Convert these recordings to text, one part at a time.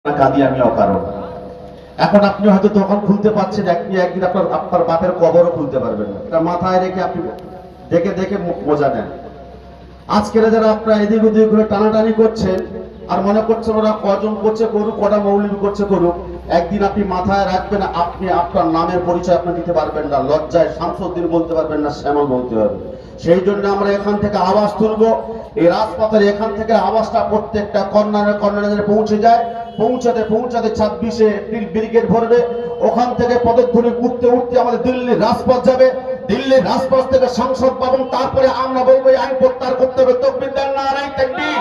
কাদিয়ানীয় কারণ। এখন আপনি হয়তো তখন খুলতে পারছেন, একদিন আপনার বাপের কবরও খুলতে পারবেন না। এটা মাথায় রেখে আপনি দেখে দেখে মজা নেন। আজকের যারা আপনারা এদিক ওদিক ঘুরে টানাটানি করছেন আর মনে করছেন ওরা কজন করছে করুক, কটা মৌলবি করছে করুক, একদিন আপনি মাথায় রাখবেন আপনি আপনার নামের পরিচয় আপনি দিতে পারবেন না, লজ্জায় শামসুদ্দিন বলতে পারবেন না, শ্যামল বলতে পারবেন। সেই জন্য আমরা এখান থেকে আওয়াজ তুলবো, এই রাজপথের এখান থেকে আওয়াজটা প্রত্যেকটা কর্নারে কর্নারে পৌঁছে যায়। পৌঁছাতে 26শে এপ্রিল ব্রিগেড ভরবে, ওখান থেকে পদধ্বনি উঠতে উঠতে আমাদের দিল্লির রাজপথ যাবে। দিল্লির রাজপথ থেকে সংসদ ভবন, তারপরে আমরা বলবো এই আইন প্রত্যাহার করতে হবে। তাকবীর দেন, নারায়ে তাকবীর,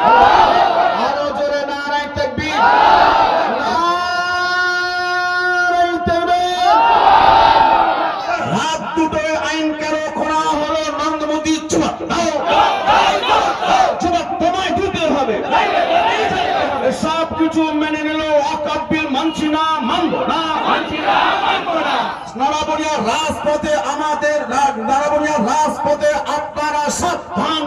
আরো জোরে নারায়ে তাকবীর, নারায়ে তাকবীর। রাত দুটোয় আইন কেন করা হলো? নরেন্দ্র মোদী জবাব দাও, জবাব তোমায় দিতে হবে। সব কিছু মেনে নিল, ওয়াকফ বিল মানছি না, মানবো না, নারাবনিয়া রাজপথে আমাদের, নারাবনিয়া রাজপথে আপনারা সাবধান।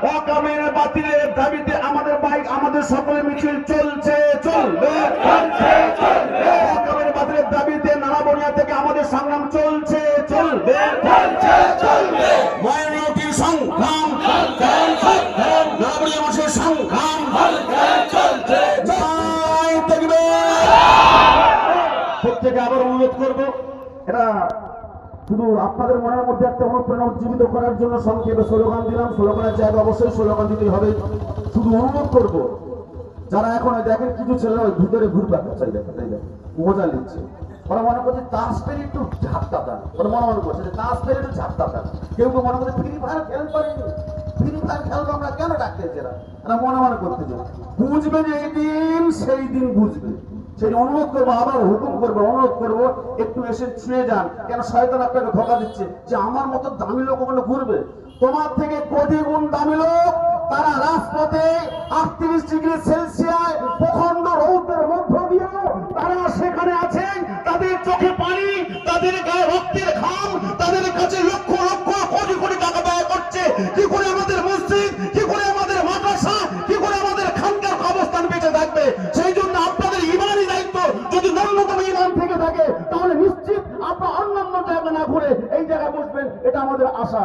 ওয়াকফের বাতিলের দাবিতে আমাদের বাইক, আমাদের সকলের মিছিল চলছে, চলবে। ওয়াকফের বাতিলের দাবিতে নারাবনিয়া থেকে আমাদের সংগ্রাম চলছে, চলবে। মাইনরিটি সংগ্রাম, নারাবনিয়া মানুষের সংগ্রাম প্রত্যেকে আবার অনুরোধ করবো, এটা শুধু আপনাদের মনের মধ্যে একটা অনুপ্রেরণা উজ্জীবিত করার জন্য সংক্ষেপে স্লোগান দিলাম। স্লোগানের জায়গা অবশ্যই স্লোগান দিতে হবে। শুধু অনুরোধ করবো, যারা এখন দেখেন কিছু ছেলেরা ওই ভিতরে ঘুরবে চাই, দেখেন মজা নিচ্ছে, ওরা মনে করছে তাস পেরে একটু ঝাপটা দেন, ওরা মনে করছে যে তাস পেরে একটু ঝাপটা দেন। কেউ কেউ মনে করছে ফ্রি ফায়ার খেলতে পারিনি, ফ্রি ফায়ার খেলবো আমরা কেন ডাকতেছি, এরা মনে করতে চায়। বুঝবে যে এই দিন সেই দিন বুঝবে। সেই অনুরোধ করবো, আবার হুকুম করবো, অনুরোধ করবো একটু এসে ছুঁয়ে যান। কেন শয়তান আপনাকে ধোঁকা দিচ্ছে যে আমার মতো দামি লোক ওখানে ঘুরবে। তোমার থেকে কোটি গুণ দামি লোক তারা রাজপথে 38 ডিগ্রি সেলসিয়াস প্রখণ্ড রৌদ্রের মধ্য দিয়ে তারা সেখানে আছেন। তাদের চোখে পানি, তাদের গায়ে রক্তের ঘাম, তাদের কাছে লক্ষ লক্ষ কোটি কোটি টাকা ব্যয় করছে। কি করে আমাদের মসজিদ, কি করে আমাদের মাদ্রাসা, কি করে আমাদের খানকার অবস্থান বেঁচে থাকবে? সেই জন্য আপনাদের ইমানই দায়িত্ব। যদি ন্যূনতম ইমান থেকে থাকে তাহলে নিশ্চিত আপনার অন্যান্য জায়গা না ঘুরে এই জায়গায় বসবেন, এটা আমাদের আশা।